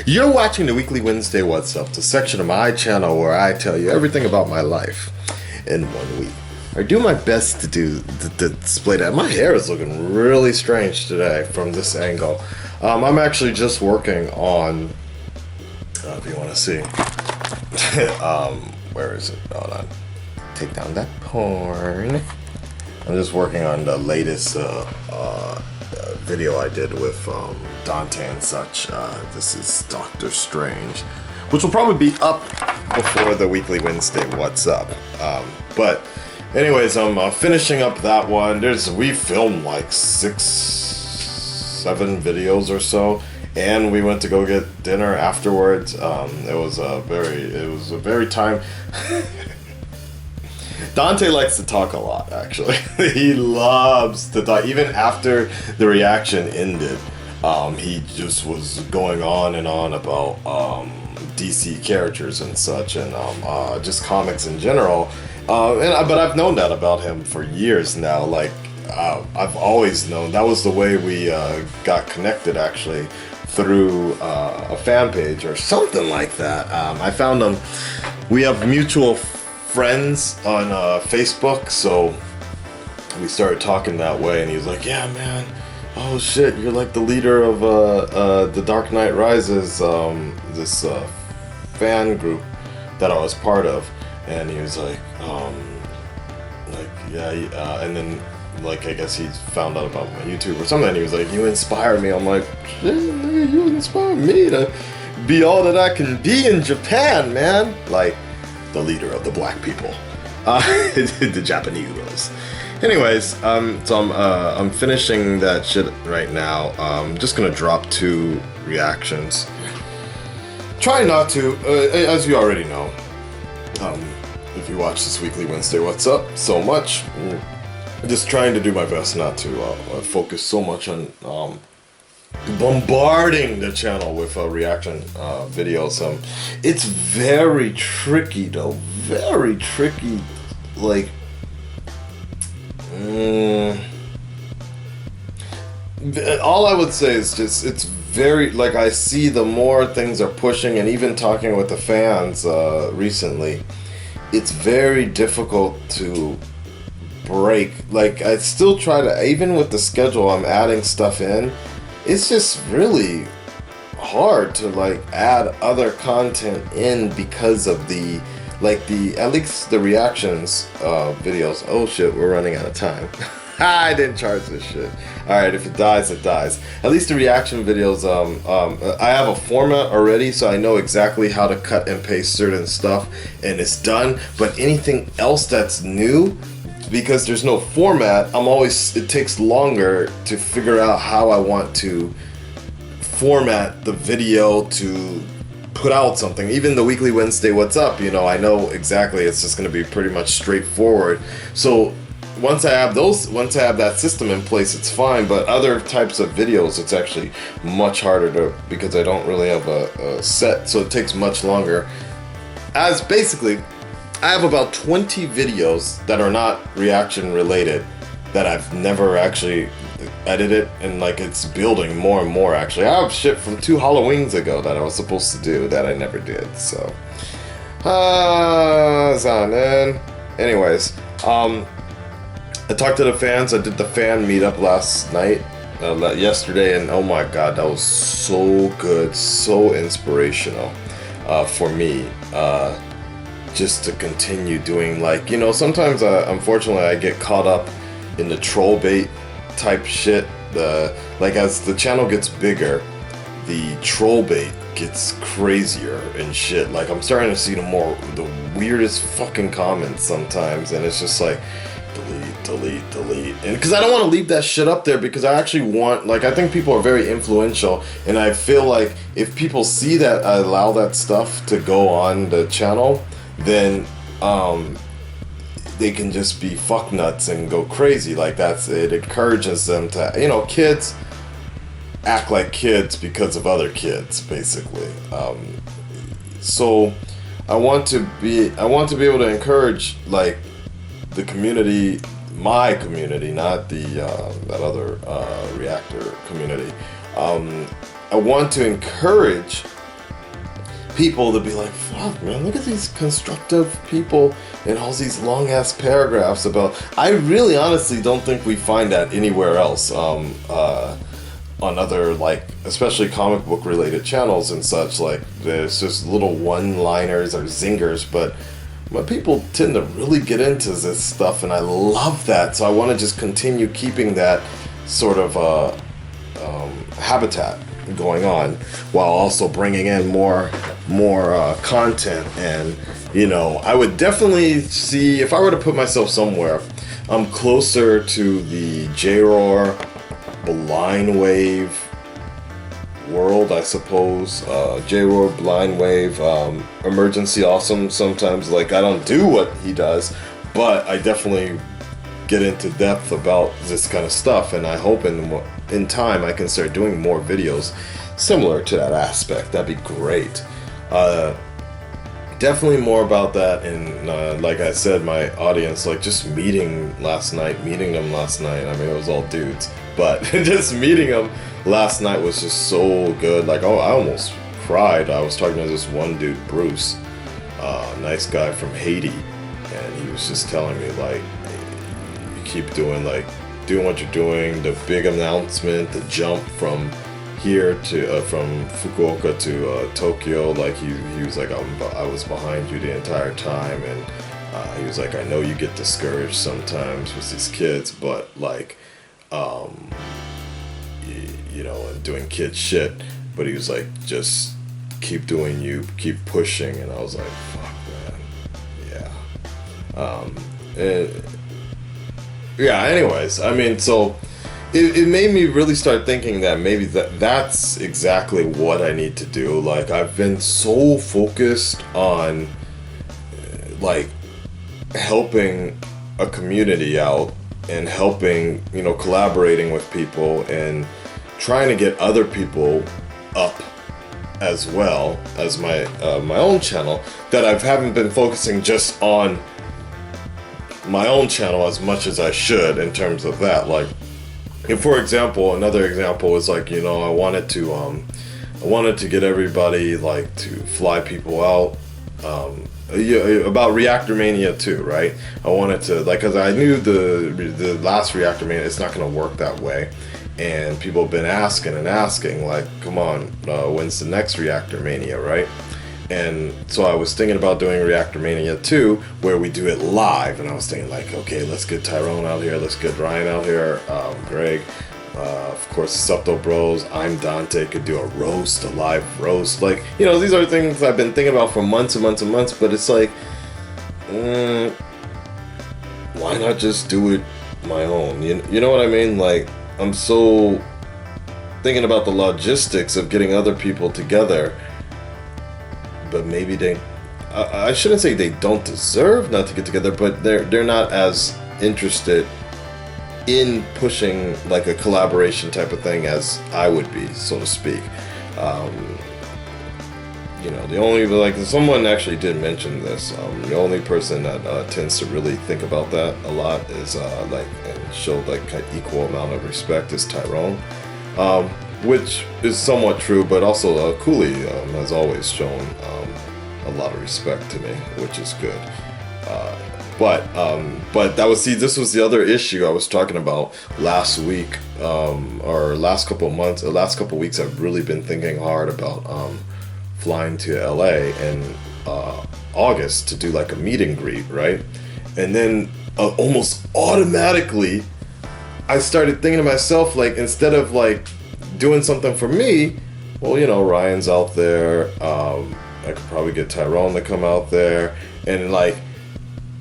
You're watching the Weekly Wednesday What's Up, the section of my channel where I tell you everything about my life in 1 week. I do my best to display that. My hair is looking really strange today from this angle. I'm actually just working on, if you want to see, where is it? Hold on. Take down that porn. I'm just working on the latest video I did with Dante and such. This is Doctor Strange, which will probably be up before the Weekly Wednesday What's Up. But anyways, I'm finishing up that one. We filmed like 6-7 videos or so, and we went to go get dinner afterwards. It was a very time. Dante likes to talk a lot, actually. He loves to talk. Even after the reaction ended, he just was going on and on about DC characters and such, and just comics in general. But I've known that about him for years now. Like, I've always known. That was the way we got connected, actually, through a fan page or something like that. I found him. We have mutual friends on Facebook, so we started talking that way, and he was like, yeah, man, oh shit, you're like the leader of the Dark Knight Rises, this fan group that I was part of. And he was like yeah, and then, like, I guess he found out about my YouTube or something, and he was like, you inspired me. I'm like, shit, nigga, you inspired me to be all that I can be in Japan, man. Like, the leader of the black people, the Japanese. Anyways, so I'm finishing that shit right now. I'm just gonna drop 2 reactions. Try not to, as you already know. If you watch this Weekly Wednesday What's Up so much, I'm just trying to do my best not to focus so much on bombarding the channel with reaction videos. It's very tricky though, very tricky. Like, all I would say is just, it's very, like, I see the more things are pushing, and even talking with the fans recently, it's very difficult to break. Like, I still try to, even with the schedule I'm adding stuff in, it's just really hard to, like, add other content in because of the, like, at least the reactions videos. Oh shit, we're running out of time. I didn't charge this shit. Alright, if it dies, it dies. At least the reaction videos, I have a format already, so I know exactly how to cut and paste certain stuff, and it's done. But anything else that's new, because there's no format, it takes longer to figure out how I want to format the video to put out something. Even the Weekly Wednesday What's Up, you know, I know exactly it's just going to be pretty much straightforward. So once I have that system in place, it's fine. But other types of videos, it's actually much harder to, because I don't really have a set, so it takes much longer. As basically, I have about 20 videos that are not reaction related that I've never actually edited, and like, it's building more and more. Actually, I have shit from 2 Halloweens ago that I was supposed to do that I never did. So, anyways, I talked to the fans. I did the fan meetup last night, yesterday, and oh my god, that was so good, so inspirational for me. Just to continue doing, like, you know, sometimes unfortunately I get caught up in the troll bait type shit. Like, as the channel gets bigger, the troll bait gets crazier and shit. Like, I'm starting to see the weirdest fucking comments sometimes, and it's just like, delete, and because I don't want to leave that shit up there, because I actually want, like, I think people are very influential, and I feel like if people see that I allow that stuff to go on the channel, then they can just be fucknuts and go crazy. Like, it encourages them to, you know, kids act like kids because of other kids, basically. So I want to be able to encourage, like, the community, my community, not the that other reactor community, I want to encourage people to be like, fuck, man, look at these constructive people and all these long ass paragraphs about. I really honestly don't think we find that anywhere else on other, like, especially comic book related channels and such. Like, there's just little one liners or zingers, but people tend to really get into this stuff, and I love that. So I want to just continue keeping that sort of habitat going on, while also bringing in more content. And I would definitely see, if I were to put myself somewhere, I'm closer to the J-Roar Blind Wave world, I suppose. J-Roar Blind Wave, Emergency Awesome. Sometimes, like, I don't do what he does, but I definitely get into depth about this kind of stuff, and I hope in time I can start doing more videos similar to that aspect. That'd be great. Definitely more about that. And like I said, my audience, like, just meeting them last night, I mean, it was all dudes, but just meeting them last night was just so good. Like, oh, I almost cried. I was talking to this one dude, Bruce, nice guy from Haiti, and he was just telling me, like, you keep doing what you're doing, the big announcement, the jump from here to from Fukuoka to Tokyo. Like, he was like, I was behind you the entire time, and he was like, I know you get discouraged sometimes with these kids, but like, and doing kid shit, but he was like, just keep doing you, keep pushing. And I was like, fuck, man, yeah. Anyways, I mean, so it made me really start thinking that maybe that's exactly what I need to do. Like, I've been so focused on like helping a community out and helping, collaborating with people and trying to get other people up as well as my own channel, that I haven't been focusing just on my own channel as much as I should in terms of that. Like, if, for example, another example is like, I wanted to get everybody, like, to fly people out, about Reactor Mania 2, right? I wanted to, like, because I knew the last Reactor Mania, it's not going to work that way. And people have been asking, like, come on, when's the next Reactor Mania, right? And so I was thinking about doing Reactor Mania 2, where we do it live. And I was thinking, like, okay, let's get Tyrone out here, let's get Ryan out here, Greg, of course, Septo Bros, I'm Dante, could do a live roast. Like, these are things I've been thinking about for months and months and months, but it's like, why not just do it my own? You know what I mean? Like, I'm so thinking about the logistics of getting other people together, but maybe I shouldn't say they don't deserve not to get together, but they're not as interested in pushing, like, a collaboration type of thing as I would be, so to speak. The only, like, someone actually did mention this, the only person that tends to really think about that a lot is like, and show like an equal amount of respect, is Tyrone, which is somewhat true, but also Cooley has always shown a lot of respect to me, which is good. But this was the other issue I was talking about last week, or last couple of months, last couple of weeks. I've really been thinking hard about flying to LA in August to do like a meet and greet, right? And then almost automatically I started thinking to myself, like, instead of like doing something for me, well, Ryan's out there, I could probably get Tyrone to come out there, and like,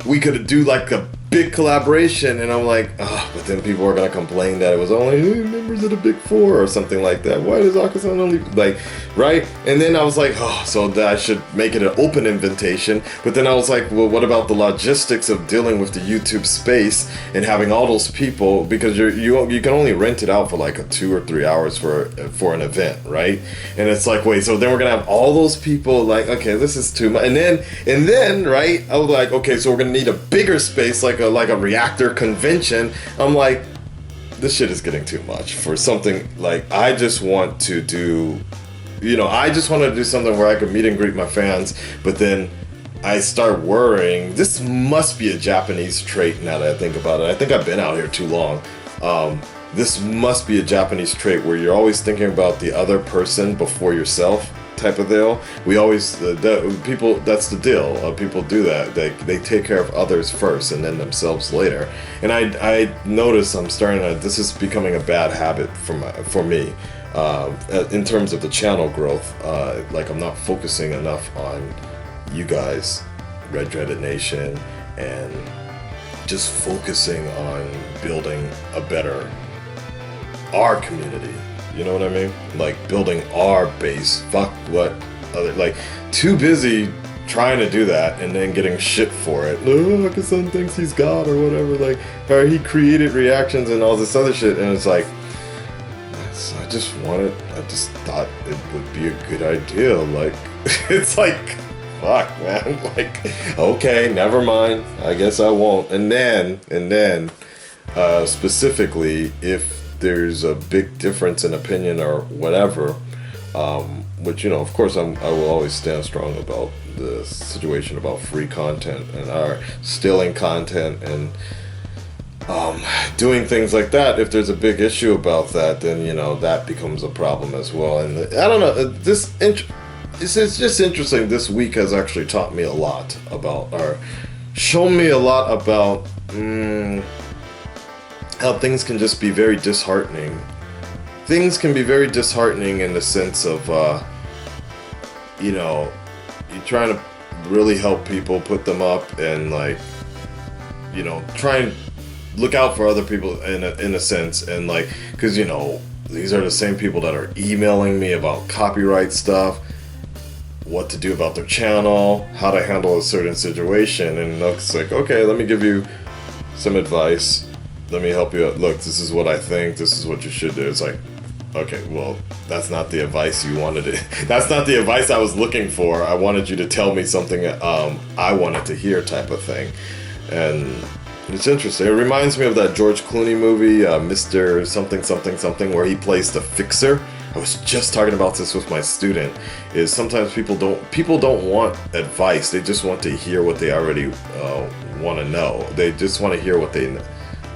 we could do like a big collaboration. And I'm like, but then people are gonna complain that it was only members of the Big Four or something like that. Why does Akasan only, like, right? And then I was like, so that I should make it an open invitation. But then I was like, well, what about the logistics of dealing with the YouTube space and having all those people, because you can only rent it out for like 2 or 3 hours for an event, right? And it's like, wait, so then we're gonna have all those people, like, okay, this is too much. And then right, I was like, okay, so we're gonna need a bigger space, like a reactor convention. I'm like, this shit is getting too much for something like I just want to do. I just want to do something where I can meet and greet my fans, but then I start worrying. This must be a Japanese trait now that I think about it. I think I've been out here too long. This must be a Japanese trait where you're always thinking about the other person before yourself, type of deal. We always people. That's the deal. People do that. They take care of others first and then themselves later. And I notice I'm starting to. This is becoming a bad habit for me. In terms of the channel growth, like I'm not focusing enough on you guys, Red Dreaded Nation, and just focusing on building a better our community. You know what I mean? Like building our base. Fuck what other, like too busy trying to do that and then getting shit for it. Oh, Akasan thinks he's God or whatever. Like, or he created reactions and all this other shit, and it's like, I just thought it would be a good idea. Like, it's like, fuck, man. Like, okay, never mind. I guess I won't. And then, specifically, if there's a big difference in opinion or whatever, which, of course I will always stand strong about the situation about free content and our stealing content and doing things like that. If there's a big issue about that, then that becomes a problem as well. And I don't know, it's just interesting. This week has actually taught me a lot about, or shown me a lot about how things can just be very disheartening. Things can be very disheartening in the sense of, you're trying to really help people, put them up, and like, try and look out for other people in a sense, and like, because these are the same people that are emailing me about copyright stuff, what to do about their channel, how to handle a certain situation, and it's like, okay, let me give you some advice. Let me help you out. Look, this is what I think. This is what you should do. It's like, okay, well, that's not the advice you wanted. That's not the advice I was looking for. I wanted you to tell me something I wanted to hear, type of thing. And it's interesting. It reminds me of that George Clooney movie, Mr. Something Something Something, where he plays the fixer. I was just talking about this with my student. Is sometimes people don't want advice. They just want to hear what they already want to know. They just want to hear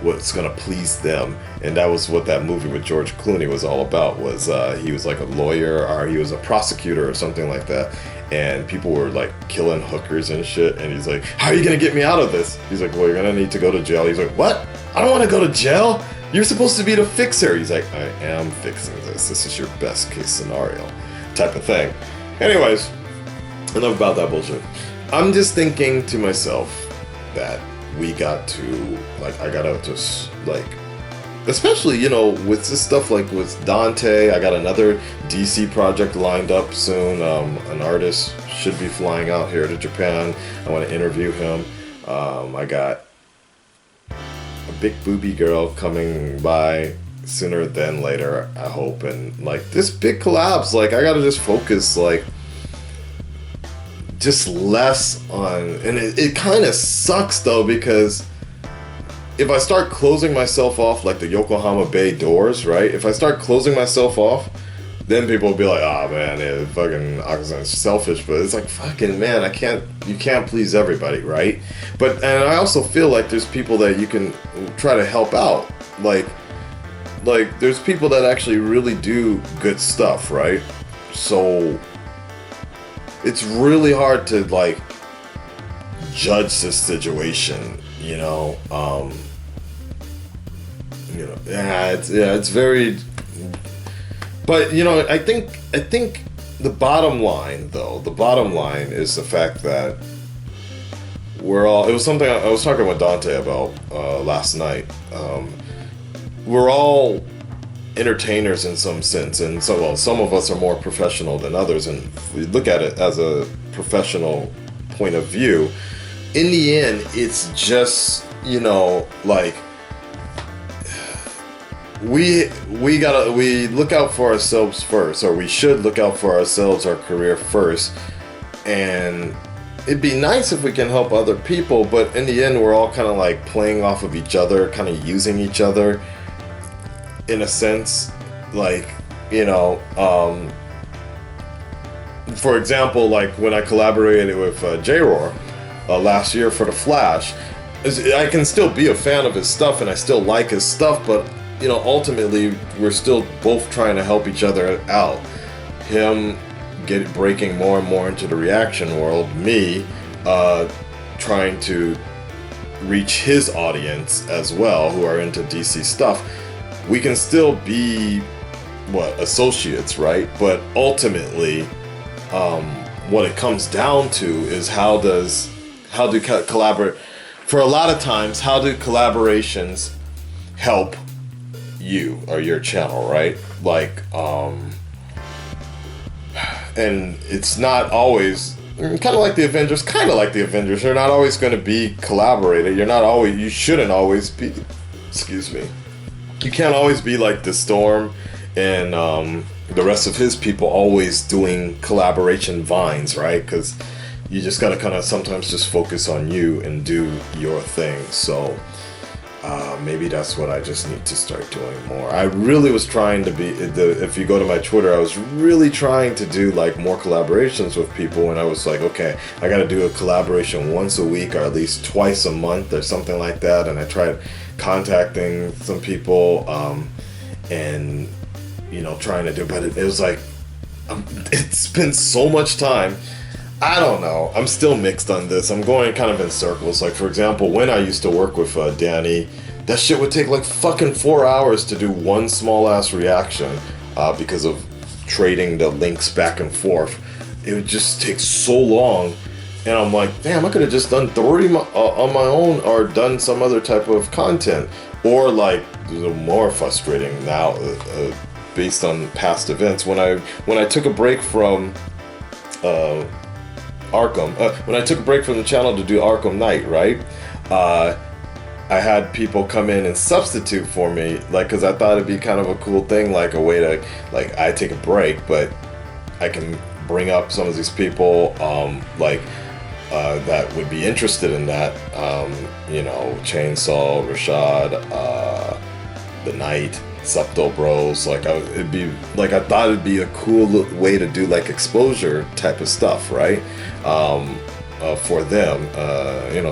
what's gonna please them, and that was what that movie with George Clooney was all about. Was he was like a lawyer, or he was a prosecutor or something like that, and people were like killing hookers and shit, and he's like, how are you gonna get me out of this? He's like, well, you're gonna need to go to jail. He's like, what? I don't want to go to jail. You're supposed to be the fixer. He's like, I am fixing this. This is your best case scenario, type of thing. Anyways, enough about that bullshit. I'm just thinking to myself that we got to, like, I gotta just, like, especially, with this stuff, like with Dante, I got another DC project lined up soon. An artist should be flying out here to Japan. I want to interview him. I got a big booby girl coming by sooner than later, I hope. And, like, this big collabs, like, I gotta just focus, like, just less on, and it kind of sucks though, because if I start closing myself off like the Yokohama Bay doors, right? If I start closing myself off, then people will be like, oh man, fucking Akasan's selfish. But it's like, fucking man, you can't please everybody, right? And I also feel like there's people that you can try to help out. Like there's people that actually really do good stuff, right? So it's really hard to, like, judge this situation, it's very, but I think the bottom line is the fact that we're all, it was something I was talking with Dante about last night. We're all entertainers in some sense, and so some of us are more professional than others, and if we look at it as a professional point of view, in the end it's just like we look out for ourselves first, or we should look out for ourselves, our career first, and it'd be nice if we can help other people, but in the end we're all kind of like playing off of each other, kind of using each other. in a sense, like, for example, like when I collaborated with J-Roar last year for The Flash, I can still be a fan of his stuff and I still like his stuff, but ultimately we're still both trying to help each other out. Him breaking more and more into the reaction world, me trying to reach his audience as well, who are into DC stuff. We can still be associates, right? But ultimately, what it comes down to is how do collaborate? For a lot of times, how do collaborations help you or your channel, right? Like, and it's not always kind of like the Avengers. They're not always going to be collaborated. You shouldn't always be. Excuse me. You can't always be like the Storm and the rest of his people always doing collaboration vines, right? Because you just gotta kind of sometimes just focus on you and do your thing. So maybe that's what I just need to start doing more. I really was trying to be, if you go to my Twitter, I was really trying to do like more collaborations with people, and I was like, okay, I gotta do a collaboration once a week or at least twice a month or something like that. And I tried contacting some people and trying to do, but it was like, it's been so much time. I don't know. I'm still mixed on this. I'm going kind of in circles. Like, for example, when I used to work with Danny, that shit would take like fucking 4 hours to do one small ass reaction because of trading the links back and forth. It would just take so long. And I'm like, damn, I could have just done 30 on my own or done some other type of content. Or like, more frustrating now based on past events. When I took a break from Arkham, when I took a break from the channel to do Arkham Knight, right? I had people come in and substitute for me, like, because I thought it'd be kind of a cool thing, like a way to, like, I take a break, but I can bring up some of these people, that would be interested in that, Chainsaw, Rashad, The Knight, Septo Bros. Like, I thought it'd be a cool way to do like exposure type of stuff, right? For them,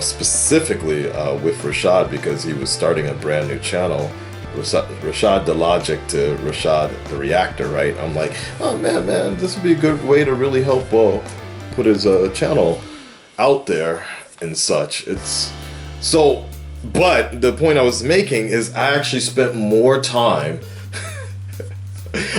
specifically with Rashad, because he was starting a brand new channel, Rashad the Logic to Rashad the Reactor, right? I'm like, oh man, this would be a good way to really help put his channel out there and such. It's so. But the point I was making is I actually spent more time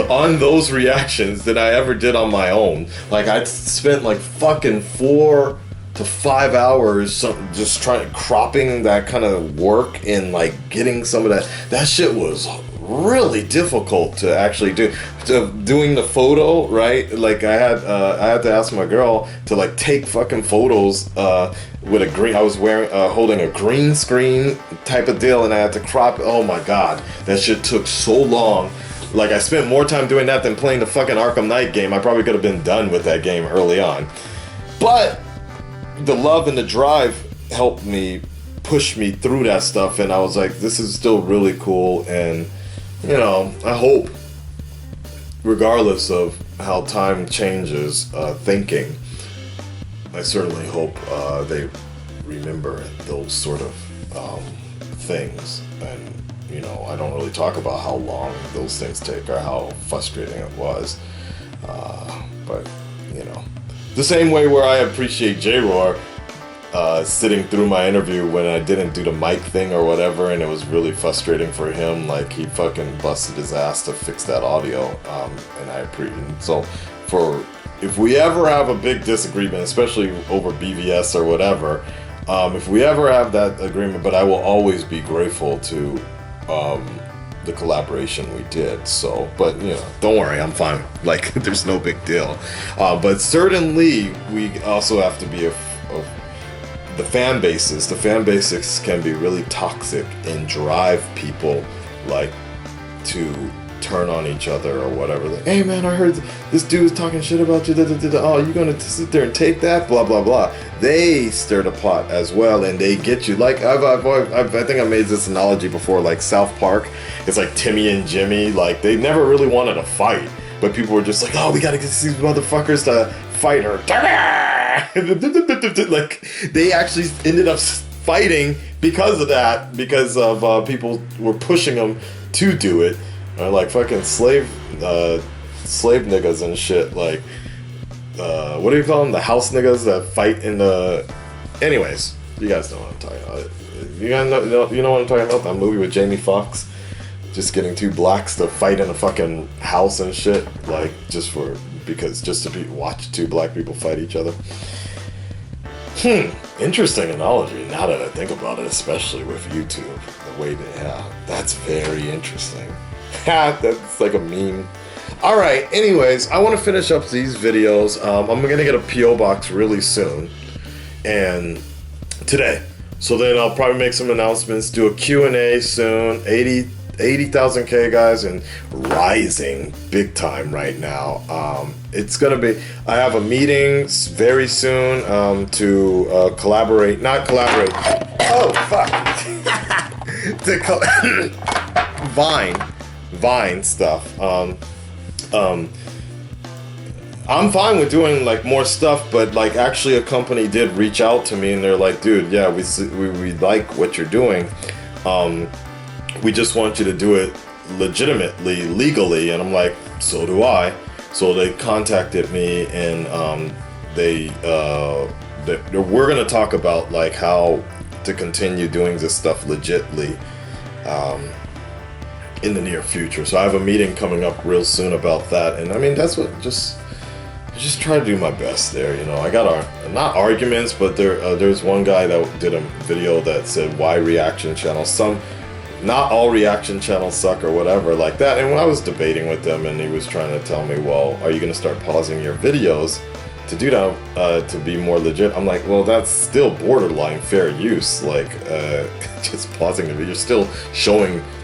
on those reactions than I ever did on my own. Like, I spent like fucking 4 to 5 hours just cropping that kind of work and like getting some of that. That shit was really difficult to actually do. Doing the photo, right? Like, I had to ask my girl to like take fucking photos with a green. I was holding a green screen type of deal, and I had to crop. Oh my god, that shit took so long. Like, I spent more time doing that than playing the fucking Arkham Knight game. I probably could have been done with that game early on, but the love and the drive helped me push me through that stuff, and I was like, this is still really cool. And I hope, regardless of how time changes thinking, I certainly hope they remember those sort of things. And, I don't really talk about how long those things take or how frustrating it was. But, the same way where I appreciate J-Roar sitting through my interview when I didn't do the mic thing or whatever, and it was really frustrating for him. Like, he fucking busted his ass to fix that audio, and I appreciate. So, if we ever have a big disagreement, especially over BVS or whatever, if we ever have that agreement, but I will always be grateful to the collaboration we did. So, but don't worry, I'm fine. Like, there's no big deal. But certainly, we also have to be the fan bases. The fan bases can be really toxic and drive people like to turn on each other or whatever. Like, hey man, I heard this dude was talking shit about you. Oh, you gonna sit there and take that? Blah blah blah. They stir the pot as well, and they get you. Like I think I made this analogy before. Like South Park, it's like Timmy and Jimmy. Like they never really wanted to fight, but people were just like, oh, we gotta get these motherfuckers to fight her. Like they actually ended up fighting because of that, because of people were pushing them to do it. Like fucking slave niggas and shit. Like what do you call them? The house niggas that fight in the. Anyways, you guys know what I'm talking about. You guys you know what I'm talking about? That movie with Jamie Foxx, just getting two blacks to fight in a fucking house and shit, like just to watch two black people fight each other. Interesting analogy. Now that I think about it, especially with YouTube, the way that's very interesting. That's like a meme. All right. Anyways, I want to finish up these videos. I'm gonna get a PO box really soon, and today. So then I'll probably make some announcements. Do a Q&A soon. 80,000K guys, and rising big time right now. It's gonna be. I have a meeting very soon to not collaborate. Oh fuck! To Vine stuff. I'm fine with doing like more stuff, but like actually a company did reach out to me and they're like, dude, yeah, we like what you're doing. We just want you to do it legitimately, legally. And I'm like, so do I. So they contacted me and we're gonna talk about like how to continue doing this stuff legitly in the near future. So I have a meeting coming up real soon about that. And I mean, that's what I just try to do my best there. You know, I got not arguments, but there's one guy that did a video that said why reaction channels. Not all reaction channels suck or whatever like that. And when I was debating with them and he was trying to tell me, well, are you going to start pausing your videos to do that, to be more legit? I'm like, well, that's still borderline fair use. Like, just pausing the video, you're still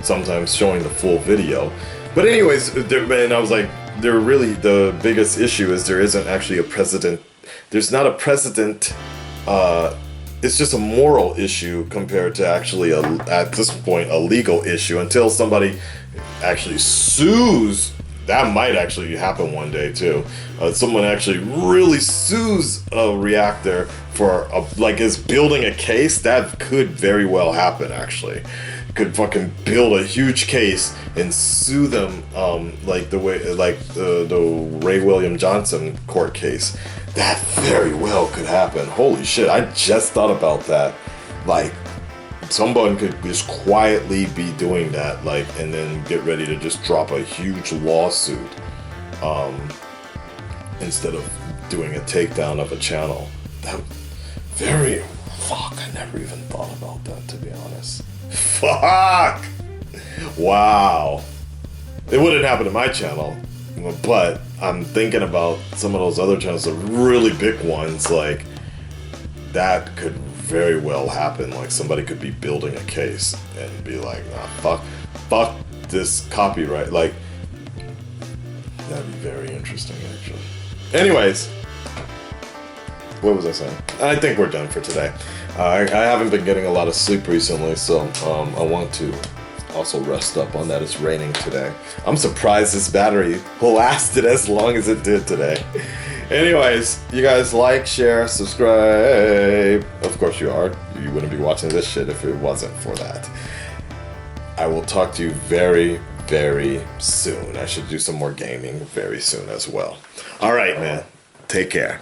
sometimes showing the full video. But anyways, and I was like, the biggest issue is there isn't actually a precedent. There's not a precedent. It's just a moral issue compared to actually at this point a legal issue. Until somebody actually sues, that might actually happen one day too. Someone actually really sues a reactor for is building a case. That could very well happen. Actually, could fucking build a huge case and sue them like the Ray William Johnson court case. That very well could happen. Holy shit, I just thought about that. Like, someone could just quietly be doing that, like, and then get ready to just drop a huge lawsuit instead of doing a takedown of a channel. I never even thought about that, to be honest. Fuck! Wow. It wouldn't happen to my channel, but I'm thinking about some of those other channels, the really big ones, like, that could very well happen. Like, somebody could be building a case and be like, nah, fuck this copyright. Like, that'd be very interesting, actually. Anyways, what was I saying? I think we're done for today. I haven't been getting a lot of sleep recently, so I want to also rest up on that. It's raining today. I'm surprised this battery lasted as long as it did today. Anyways, you guys like, share, subscribe. Of course you are. You wouldn't be watching this shit if it wasn't for that. I will talk to you very, very soon. I should do some more gaming very soon as well. All right, man. Take care.